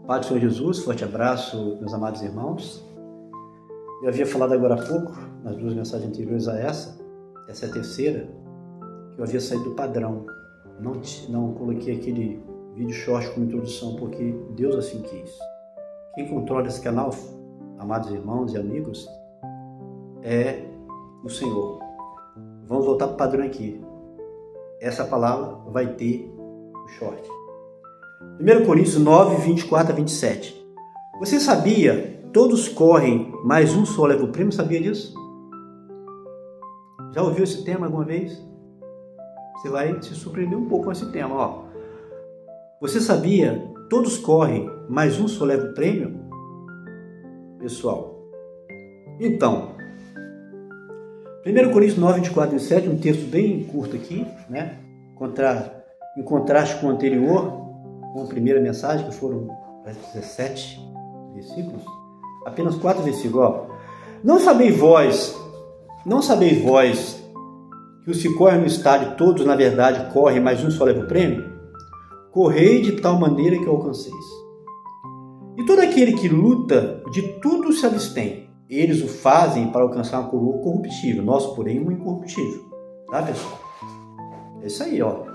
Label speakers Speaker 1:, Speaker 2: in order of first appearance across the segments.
Speaker 1: Paz do Senhor Jesus, forte abraço, meus amados irmãos. Eu havia falado agora há pouco, nas duas mensagens anteriores a essa é a terceira, que eu havia saído do padrão. Não coloquei aquele vídeo short como introdução, porque Deus assim quis. Quem controla esse canal, amados irmãos e amigos, é o Senhor. Vamos voltar para o padrão aqui. Essa palavra vai ter o short. 1 Coríntios 9, 24 a 27. Você sabia? Todos correm, mas um só leva o prêmio. Sabia disso? Já ouviu esse tema alguma vez? Você vai se surpreender um pouco com esse tema. Ó. Você sabia? Todos correm, mas um só leva o prêmio? Pessoal, então, 1 Coríntios 9, 24 e 27, um texto bem curto aqui, né? Em contraste com o anterior, com a primeira mensagem, que foram 17 versículos, apenas 4 versículos. Ó. Não sabeis vós que os que correm no estádio, todos na verdade correm, mas um só leva o prêmio? Correi de tal maneira que alcanceis. E todo aquele que luta, de tudo se abstém. Eles o fazem para alcançar uma coroa corruptível, nós, porém, uma incorruptível. Tá, pessoal? É isso aí, ó.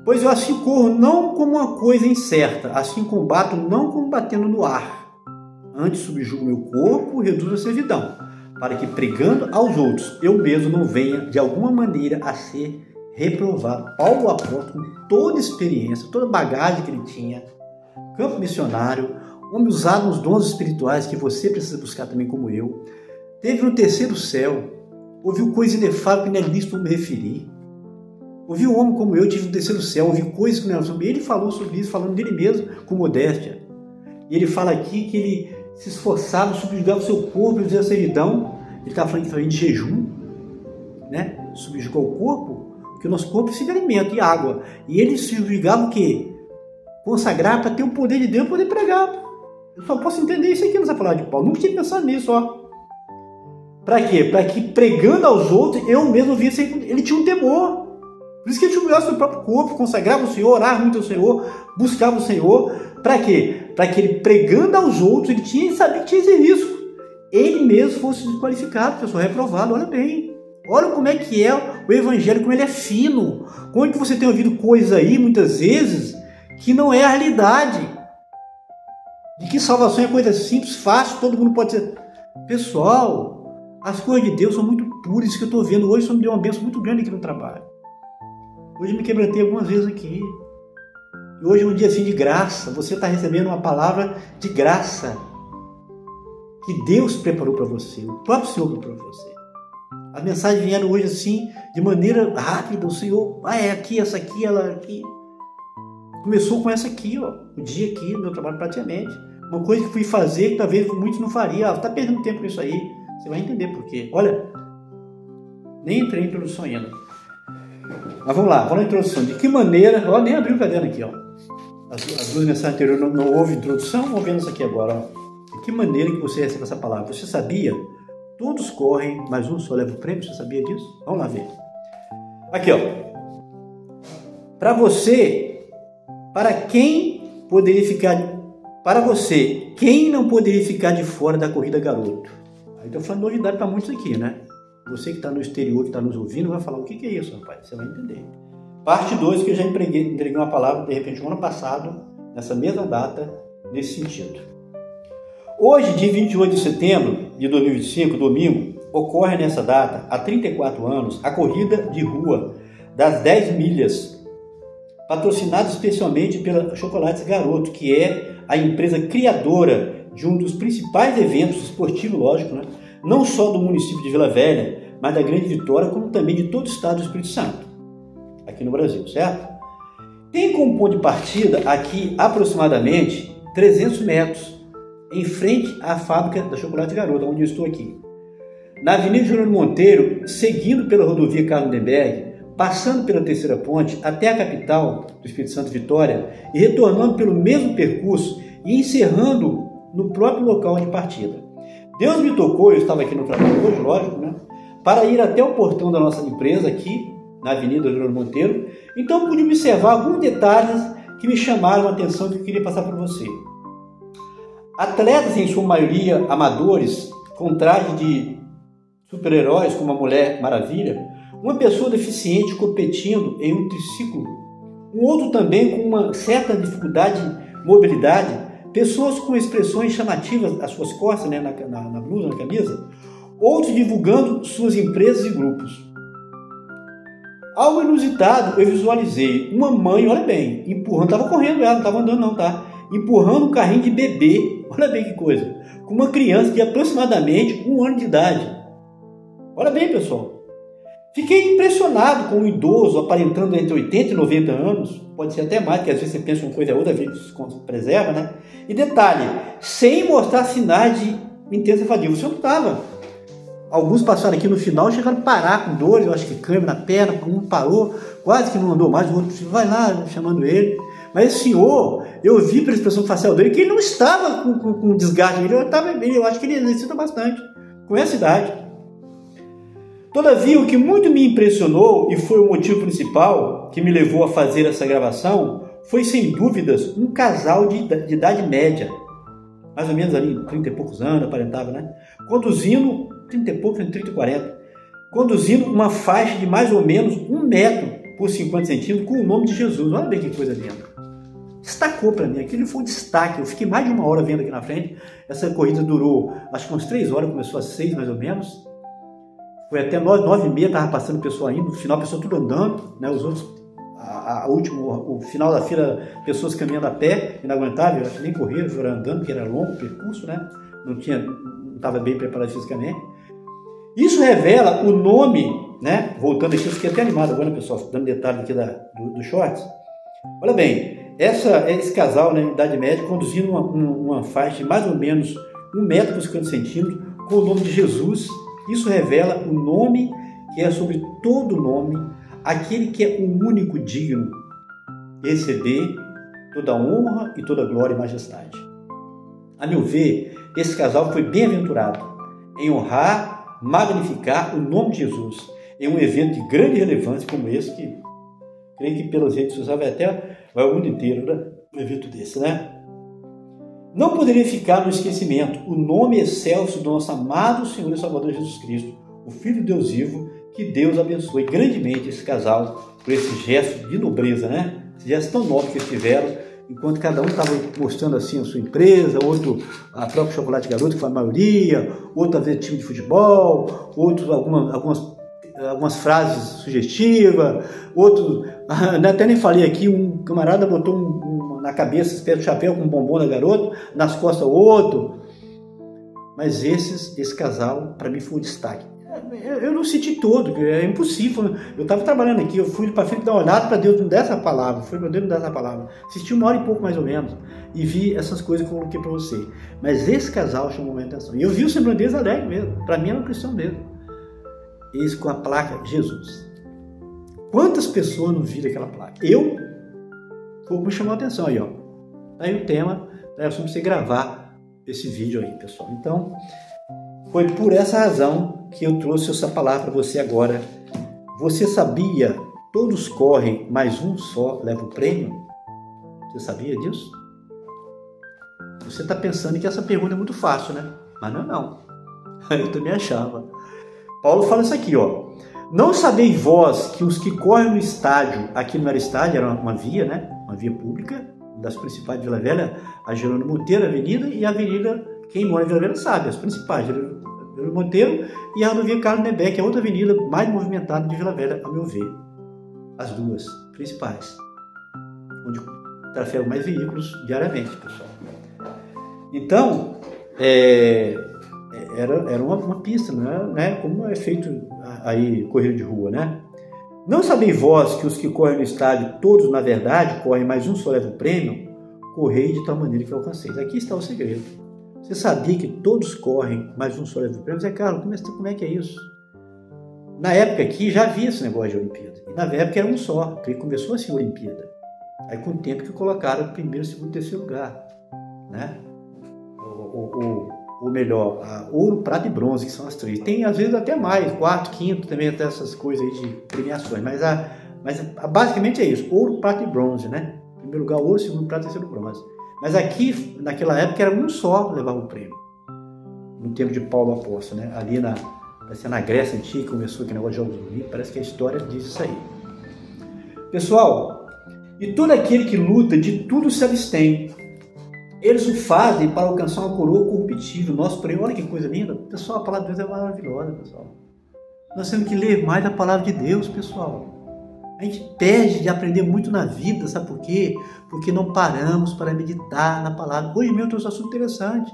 Speaker 1: Pois eu assim corro não como uma coisa incerta, assim combato não como batendo no ar. Antes subjugo meu corpo e reduzo a servidão, para que pregando aos outros, eu mesmo não venha de alguma maneira a ser reprovado. Paulo, o apóstolo, com toda a experiência, toda a bagagem que ele tinha, campo missionário, homem usado nos dons espirituais que você precisa buscar também como eu, teve no terceiro céu, ouviu coisas inefáveis que não é lícito me referir. Ouviu um homem como eu, tive no terceiro céu, ouviu coisas que não eram sobre ele, falou sobre isso, falando dele mesmo, com modéstia. E ele fala aqui que ele se esforçava, subjugava o seu corpo, reduzia a servidão. Ele estava falando de jejum, né? Subjugar o corpo, porque o nosso corpo precisa de alimento e água. E ele se subjugava o quê? Consagrar para ter o poder de Deus e poder pregar. Eu só posso entender isso aqui nessa palavra de Paulo. Nunca tinha pensado nisso, ó. Para quê? Para que pregando aos outros, eu mesmo visse que ele tinha um temor. Por isso que ele julgava o seu próprio corpo, consagrava o Senhor, orava muito ao Senhor, buscava o Senhor. Para quê? Para que ele pregando aos outros, ele sabia que tinha esse risco. Ele mesmo fosse desqualificado, pessoal, reprovado. Olha bem. Olha como é que é o evangelho, como ele é fino. Como é que você tem ouvido coisas aí, muitas vezes, que não é a realidade. De que salvação é coisa simples, fácil, todo mundo pode ser. Pessoal, as coisas de Deus são muito puras. Isso que eu estou vendo hoje só me deu uma bênção muito grande aqui no trabalho. Hoje me quebrantei algumas vezes aqui. E hoje é um dia assim de graça. Você está recebendo uma palavra de graça que Deus preparou para você. O próprio Senhor preparou para você. As mensagens vieram hoje assim, de maneira rápida. O Senhor, é aqui, essa aqui, ela aqui. Começou com essa aqui, ó. O dia aqui, no meu trabalho praticamente. Uma coisa que fui fazer que talvez muitos não fariam. Está perdendo tempo com isso aí. Você vai entender por quê. Olha, nem entrei em introdução ainda. Mas vamos lá, vamos na introdução. De que maneira... Ó, nem abri o caderno aqui, ó. As duas mensagens anteriores não houve introdução, vamos ver isso aqui agora, ó. De que maneira que você recebe essa palavra? Você sabia? Todos correm, mas um só leva o prêmio. Você sabia disso? Vamos lá ver. Aqui, ó. Para você, quem não poderia ficar de fora da corrida, garoto? Aí estou falando novidade para muitos aqui, né? Você que está no exterior, que está nos ouvindo, vai falar o que é isso, rapaz? Você vai entender. Parte 2, que eu já entreguei uma palavra, de repente, no ano passado, nessa mesma data, nesse sentido. Hoje, dia 28 de setembro de 2025, domingo, ocorre nessa data, há 34 anos, a corrida de rua das 10 milhas, patrocinada especialmente pela Chocolates Garoto, que é a empresa criadora de um dos principais eventos esportivos, lógico, né? Não só do município de Vila Velha, mas da Grande Vitória, como também de todo o estado do Espírito Santo, aqui no Brasil, certo? Tem como ponto de partida aqui aproximadamente 300 metros, em frente à fábrica da Chocolate Garoto, onde eu estou aqui. Na Avenida Jerônimo Monteiro, seguindo pela rodovia Carlos Lindenberg, passando pela Terceira Ponte até a capital do Espírito Santo, Vitória, e retornando pelo mesmo percurso e encerrando no próprio local de partida. Deus me tocou, eu estava aqui no trabalho hoje, lógico, né? Para ir até o portão da nossa empresa aqui, na Avenida Jerônimo Monteiro. Então pude observar alguns detalhes que me chamaram a atenção que eu queria passar para você. Atletas, em sua maioria amadores, com traje de super-heróis como a Mulher Maravilha, uma pessoa deficiente competindo em um triciclo, um outro também com uma certa dificuldade de mobilidade, pessoas com expressões chamativas às suas costas, né, na blusa, na camisa, outros divulgando suas empresas e grupos. Algo inusitado eu visualizei uma mãe, olha bem, empurrando, estava correndo ela, não estava andando não, tá? Empurrando um carrinho de bebê, olha bem que coisa, com uma criança de aproximadamente 1 ano de idade. Olha bem, pessoal. Fiquei impressionado com um idoso aparentando entre 80 e 90 anos, pode ser até mais, porque às vezes você pensa uma coisa e outra, a vida se preserva, né? E detalhe, sem mostrar sinais de intensa fadiga, o senhor não estava. Alguns passaram aqui no final, chegaram a parar com dores, eu acho que câimbra na perna, um parou, quase que não andou mais, o outro vai lá chamando ele. Mas o senhor, eu vi pela expressão facial dele que ele não estava com desgaste, eu acho que ele exercita bastante, com essa idade. Todavia, o que muito me impressionou e foi o motivo principal que me levou a fazer essa gravação foi, sem dúvidas, um casal de idade média, mais ou menos ali, 30 e poucos anos, aparentava, né? Conduzindo, 30 e poucos, 30 e 40, conduzindo uma faixa de mais ou menos 1 metro por 50 centímetros com o nome de Jesus. Olha bem que coisa linda. Destacou para mim, aquilo foi um destaque. Eu fiquei mais de 1 hora vendo aqui na frente. Essa corrida durou, acho que umas 3 horas, começou às 6 mais ou menos. Foi até 9h30, estava passando o pessoal indo, no final, o pessoal tudo andando, né? Os outros, o final da fila, pessoas caminhando a pé, inaaguentável, acho que nem correram, foram andando, porque era longo o percurso, né? Não estava bem preparado fisicamente. Isso revela o nome, né? Voltando aqui, eu fiquei até animado agora, pessoal, dando detalhe aqui do shorts. Olha bem, esse casal, né, idade média, conduzindo uma faixa de mais ou menos 1 metro por 50 centímetros, com o nome de Jesus. Isso revela o nome que é sobre todo nome, aquele que é o único digno de receber toda a honra e toda a glória e majestade. A meu ver, esse casal foi bem-aventurado em honrar, magnificar o nome de Jesus em um evento de grande relevância como esse, que creio que pelas redes sociais vai o mundo inteiro, né? Um evento desse, né? Não poderia ficar no esquecimento o nome excelso do nosso amado Senhor e Salvador Jesus Cristo, o Filho de Deus vivo, que Deus abençoe grandemente esse casal por esse gesto de nobreza, né? Esse gesto tão nobre que eles tiveram, enquanto cada um estava mostrando assim a sua empresa, outro a própria Chocolate Garoto, que foi a maioria, outro a ver time de futebol, outros algumas frases sugestivas, outro, até nem falei aqui, um camarada botou na cabeça, espécie de chapéu com um bombom da garota, nas costas outro. Mas esse casal, para mim, foi um destaque. Eu não senti todo, é impossível. Eu estava trabalhando aqui, eu fui para frente dar uma olhada para Deus não dar essa palavra, assisti 1 hora e pouco mais ou menos, e vi essas coisas que eu coloquei para você. Mas esse casal chamou minha atenção. E eu vi o semblante deles alegre mesmo, para mim era uma cristão mesmo. Eles com a placa Jesus. Quantas pessoas não viram aquela placa? Me chamou a atenção aí, ó. Aí o tema, né, sobre você gravar esse vídeo aí, pessoal. Então, foi por essa razão que eu trouxe essa palavra para você agora. Você sabia? Todos correm, mas um só leva o prêmio? Você sabia disso? Você está pensando que essa pergunta é muito fácil, né? Mas não. Eu também achava. Paulo fala isso aqui, ó. Não sabeis vós que os que correm no estádio, aqui não era estádio, era uma via, né? Uma via pública, das principais de Vila Velha, a Jerônimo Monteiro, a avenida, e a avenida, quem mora em Vila Velha sabe, as principais, Jerônimo Monteiro e a rodovia Carlos Nebeck, que é outra avenida mais movimentada de Vila Velha, ao meu ver. As duas principais, onde trafegam mais veículos diariamente, pessoal. Então, era uma pista, né? Como é feito aí corrida de rua, né? Não sabeis vós que os que correm no estádio, todos na verdade correm, mas um só leva o prêmio? Correi de tal maneira que alcanceis. Aqui está o segredo. Você sabia que todos correm, mas um só leva o prêmio? Zé Carlos, como é que é isso? Na época aqui já havia esse negócio de Olimpíada. E na época era um só, porque começou assim a Olimpíada. Aí com o tempo que colocaram primeiro, segundo, terceiro lugar, né? Ou melhor, ouro, prata e bronze, que são as 3. Tem às vezes até mais, 4, 5, também até essas coisas aí de premiações, mas basicamente é isso, ouro, prata e bronze, né? Primeiro lugar ouro, segundo prata, terceiro bronze. Mas aqui, naquela época, era um só levava o prêmio. No tempo de Paulo Apóstolo, né? Ali na Grécia Antiga, começou aquele negócio de Jogos Olímpicos, parece que a história diz isso aí. Pessoal, e todo aquele que luta de tudo se abstém. Eles o fazem para alcançar uma coroa corruptível. Nosso prêmio, olha que coisa linda. Pessoal, a palavra de Deus é maravilhosa, pessoal. Nós temos que ler mais a palavra de Deus, pessoal. A gente perde de aprender muito na vida, sabe por quê? Porque não paramos para meditar na palavra. Hoje mesmo eu trouxe um assunto interessante,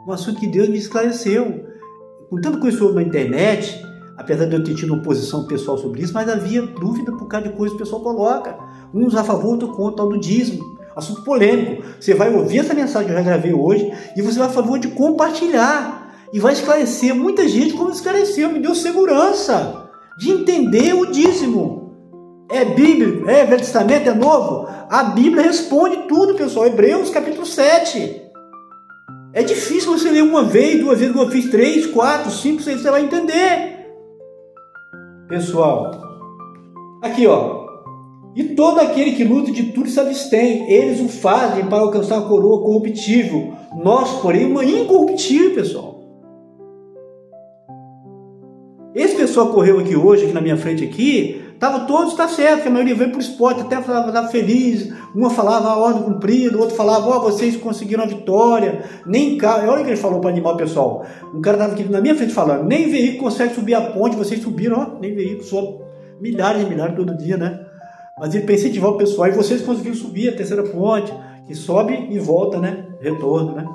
Speaker 1: um assunto que Deus me esclareceu. Com tanta coisa que houve na internet, apesar de eu ter tido uma posição pessoal sobre isso, mas havia dúvida por causa de coisas que o pessoal coloca. Uns a favor, outros contra, tal do dízimo. Assunto polêmico. Você vai ouvir essa mensagem que eu já gravei hoje e você vai a favor de compartilhar. E vai esclarecer. Muita gente, como esclareceu, me deu segurança de entender o dízimo. É bíblico, é Velho Testamento, é Novo. A Bíblia responde tudo, pessoal. Hebreus capítulo 7. É difícil você ler uma vez, duas vezes, eu fiz 3, 4, 5, 6, você vai entender. Pessoal, aqui ó. E todo aquele que luta de tudo se abstém. Eles o fazem para alcançar a coroa corruptível. Nós, porém, uma incorruptível, pessoal. Esse pessoal correu aqui hoje, aqui na minha frente aqui, está certo, que a maioria veio para o esporte, até falava feliz, uma falava a ordem cumprida, o outro falava, vocês conseguiram a vitória, nem carro, olha o que ele falou para animar o pessoal, um cara estava aqui na minha frente falando, nem veículo consegue subir a ponte, vocês subiram, nem veículo, só milhares e milhares todo dia, né? Mas ele pensa em incentivar o pessoal, e vocês conseguiram subir a terceira ponte, que sobe e volta, né? Retorno, né?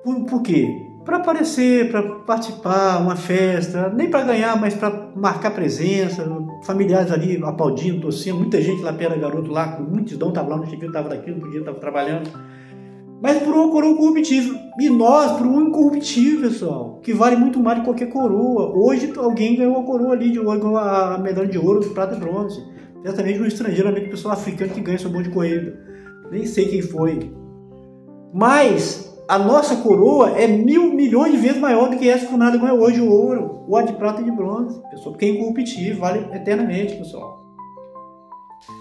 Speaker 1: Por quê? Para aparecer, para participar, uma festa, nem para ganhar, mas para marcar presença, familiares ali aplaudindo, torcendo, muita gente lá perto da garoto lá, com multidão, estava lá, no Chiquinho estava daqui, não podia, estava trabalhando, mas por uma coroa corruptível, e nós por um incorruptível, pessoal, que vale muito mais de qualquer coroa. Hoje alguém ganhou a coroa ali, ganhou a medalha de ouro, de prata e bronze, certamente um estrangeiro, amigo pessoal africano que ganha esse monte de corrida, nem sei quem foi, mas a nossa coroa é 1.000 milhões de vezes maior do que essa que o nada ganha hoje, o ouro, ou a de prata e de bronze, pessoal, porque é incorruptível, vale eternamente, pessoal.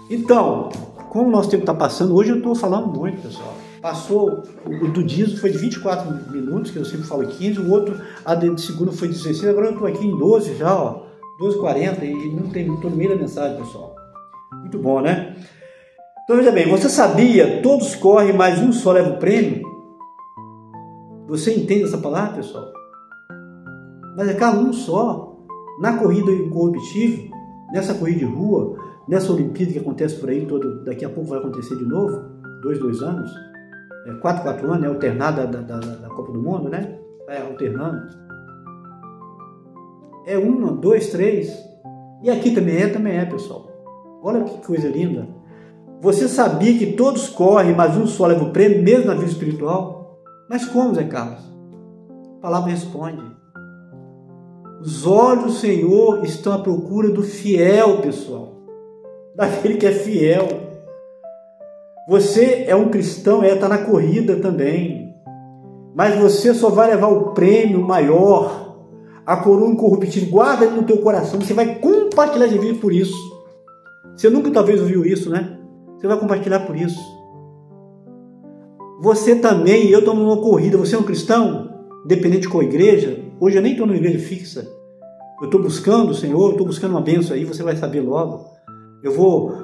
Speaker 1: Então, como o nosso tempo está passando, hoje eu estou falando muito, pessoal. Passou, o do dízimo foi de 24 minutos, que eu sempre falo 15, o outro, a de segundo foi 16, agora eu estou aqui em 12 já, ó, 12h40, e não tem, estou no meio da mensagem, pessoal. Muito bom, né? Então, veja bem, você sabia, todos correm, mas um só leva o prêmio? Você entende essa palavra, pessoal? Mas é cada um só. Na corrida incorruptível, nessa corrida de rua, nessa Olimpíada que acontece por aí, daqui a pouco vai acontecer de novo, 2 anos, 4 anos, é alternada da Copa do Mundo, né? É alternando. É 1, 2, 3. E aqui também é, pessoal. Olha que coisa linda. Você sabia que todos correm, mas um só leva o prêmio, mesmo na vida espiritual? Mas como, Zé Carlos? A palavra responde. Os olhos do Senhor estão à procura do fiel, pessoal. Daquele que é fiel. Você é um cristão, está na corrida também. Mas você só vai levar o prêmio maior, a coroa incorruptível. Guarda no teu coração. Você vai compartilhar de vida por isso. Você nunca talvez ouviu isso, né? Você vai compartilhar por isso. Você também, eu estou numa corrida, você é um cristão, independente de qual igreja, hoje eu nem estou numa igreja fixa, eu estou buscando o Senhor, eu estou buscando uma bênção aí, você vai saber logo, eu vou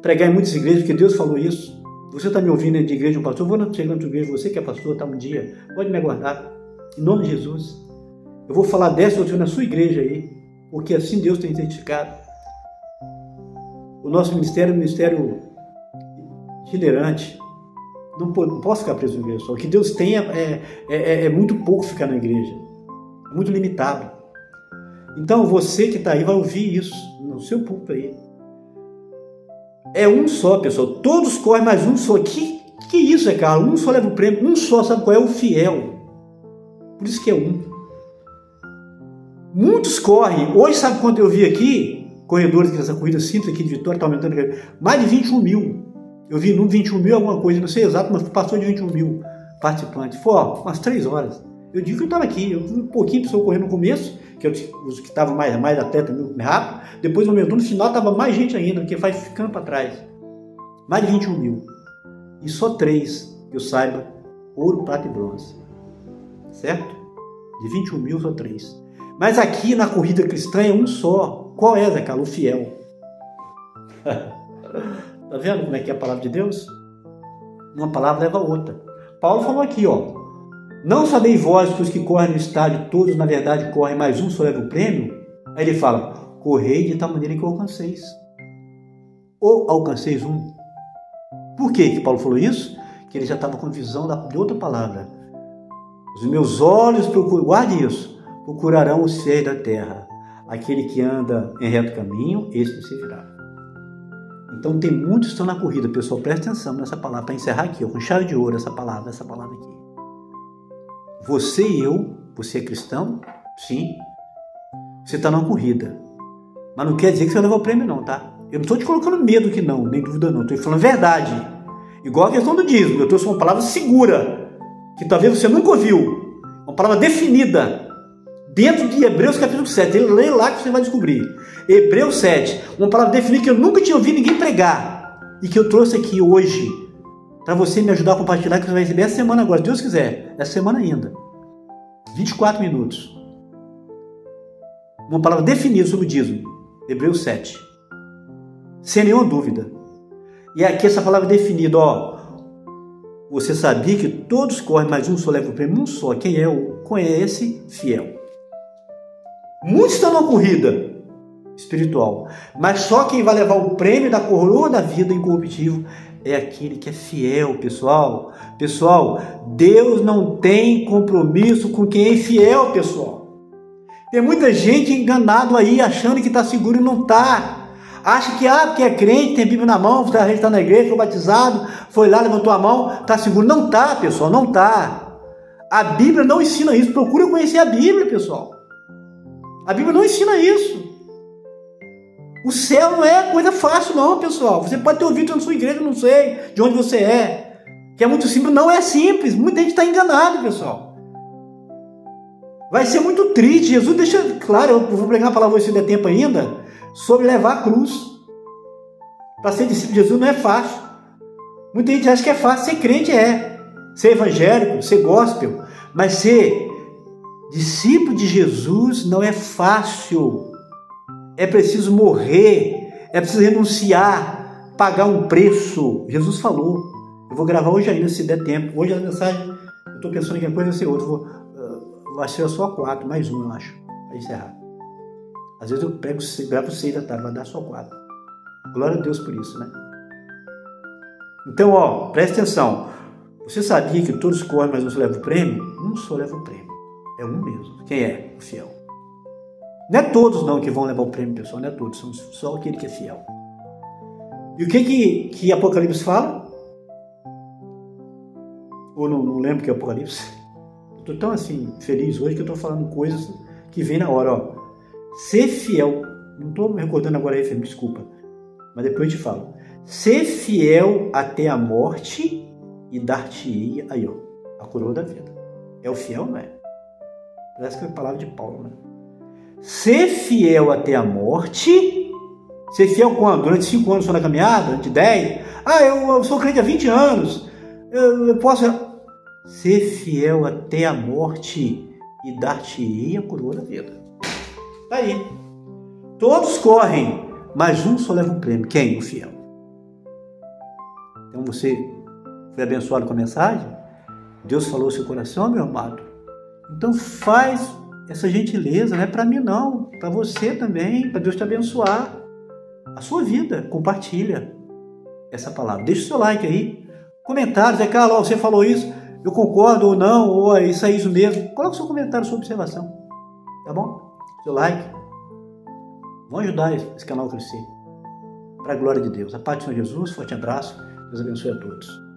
Speaker 1: pregar em muitas igrejas, porque Deus falou isso, você está me ouvindo de igreja, um pastor, eu vou chegar na tua igreja, você que é pastor, tá um dia, pode me aguardar, em nome de Jesus, eu vou falar dessa doutrina na sua igreja aí, porque assim Deus tem certificado. O nosso ministério é um ministério itinerante. Não posso ficar preso na igreja só. O que Deus tem é muito pouco ficar na igreja. É muito limitado. Então você que está aí vai ouvir isso no seu púlpito aí. É um só, pessoal. Todos correm, mas um só. Que isso, Carlos? Um só leva o prêmio. Um só, sabe qual é? O fiel. Por isso que é um. Muitos correm. Hoje, sabe quanto eu vi aqui? Corredores dessa corrida simples aqui de Vitória, está aumentando. Mais de 21 mil. Eu vi no 21 mil alguma coisa, não sei exato, mas passou de 21 mil participantes. Foi umas 3 horas. Eu digo que eu estava aqui, eu vi um pouquinho de pessoa correndo no começo que os que estavam mais atleta muito rápido, depois no no final estava mais gente ainda, porque vai ficando para trás. Mais de 21 mil. E só 3, que eu saiba, ouro, prata e bronze. Certo? De 21 mil, só 3. Mas aqui na corrida cristã é um só. Qual é, Zé Carlos? O fiel. Tá vendo como é que é a palavra de Deus? Uma palavra leva a outra. Paulo falou aqui, ó. Não sabeis vós que os que correm no estádio, todos na verdade correm, mas um só leva o prêmio? Aí ele fala, correi de tal maneira que o alcanceis. Ou alcanceis um. Por que Paulo falou isso? Que ele já estava com visão de outra palavra. Os meus olhos procuram, guarde isso, procurarão os fiéis da terra. Aquele que anda em reto caminho, esse não se virá. Então tem muitos que estão na corrida, pessoal, presta atenção nessa palavra, para encerrar aqui, ó, com chave de ouro essa palavra aqui. Você e eu, você é cristão? Sim. Você está na corrida. Mas não quer dizer que você vai levar o prêmio não, tá? Eu não estou te colocando medo aqui não, nem dúvida não, estou te falando verdade. Igual a questão do dízimo, eu trouxe uma palavra segura, que talvez você nunca ouviu, uma palavra definida, dentro de Hebreus capítulo 7, ele lê lá que você vai descobrir. Hebreus 7, uma palavra definida que eu nunca tinha ouvido ninguém pregar, e que eu trouxe aqui hoje, para você me ajudar a compartilhar, que você vai receber essa semana agora, se Deus quiser, essa semana ainda. 24 minutos. Uma palavra definida sobre o dízimo, Hebreus 7. Sem nenhuma dúvida. E aqui essa palavra definida, ó. Você sabia que todos correm, mas um só leva o prêmio? Um só. Quem é esse? Fiel. Muitos estão na corrida espiritual, mas só quem vai levar o prêmio da coroa da vida incorruptível é aquele que é fiel, pessoal. Pessoal, Deus não tem compromisso com quem é infiel, pessoal. Tem muita gente enganado aí, achando que está seguro e não está. Acha que, porque é crente, tem Bíblia na mão, a gente está na igreja, foi batizado, foi lá, levantou a mão, está seguro. Não está, pessoal, não está. A Bíblia não ensina isso. Procura conhecer a Bíblia, pessoal. A Bíblia não ensina isso. O céu não é coisa fácil não, pessoal. Você pode ter ouvido na sua igreja, não sei de onde você é, que é muito simples. Não é simples. Muita gente está enganada, pessoal. Vai ser muito triste. Jesus deixa claro, eu vou pregar uma palavra se der tempo ainda, sobre levar a cruz. Para ser discípulo de Jesus não é fácil. Muita gente acha que é fácil. Ser crente ser evangélico, ser gospel, mas ser discípulo de Jesus não é fácil. É preciso morrer, é preciso renunciar, pagar um preço. Jesus falou. Eu vou gravar hoje ainda, se der tempo. Hoje a mensagem, eu estou pensando em que coisa vai ser outra. Vai ser só 4, mais um, eu acho, para encerrar. Às vezes eu gravo 6 da tarde, vai dar só 4. Glória a Deus por isso, né? Então, ó, presta atenção. Você sabia que todos correm, mas não se leva o prêmio? Um só leva o prêmio. É um mesmo. Quem é? O fiel. Não é todos não que vão levar o prêmio, pessoal. Não é todos. São só aquele que é fiel. E o que Apocalipse fala? Ou não lembro o que é Apocalipse? Estou tão assim, feliz hoje que eu estou falando coisas que vem na hora, ó. Ser fiel. Não estou me recordando agora aí, filho, desculpa. Mas depois eu te falo. Ser fiel até a morte e dar-te-ia, aí ó, a coroa da vida. É o fiel, não é? Parece que é a palavra de Paulo, né? Ser fiel até a morte. Ser fiel quando? Durante 5 anos só na caminhada? Durante 10? Eu sou crente há 20 anos. Eu posso... Ser fiel até a morte e dar-te-ia a coroa da vida. Tá aí. Todos correm, mas um só leva o prêmio. Quem? O fiel. Então você foi abençoado com a mensagem? Deus falou ao seu coração, meu amado? Então faz essa gentileza, não é para mim não, para você também, para Deus te abençoar. A sua vida, compartilha essa palavra. Deixa o seu like aí, comentários, Carlos, você falou isso, eu concordo ou não, ou isso é isso mesmo. Coloque seu comentário, sua observação, tá bom? Seu like. Vamos ajudar esse canal a crescer. Para a glória de Deus. A paz do Senhor Jesus, forte abraço, Deus abençoe a todos.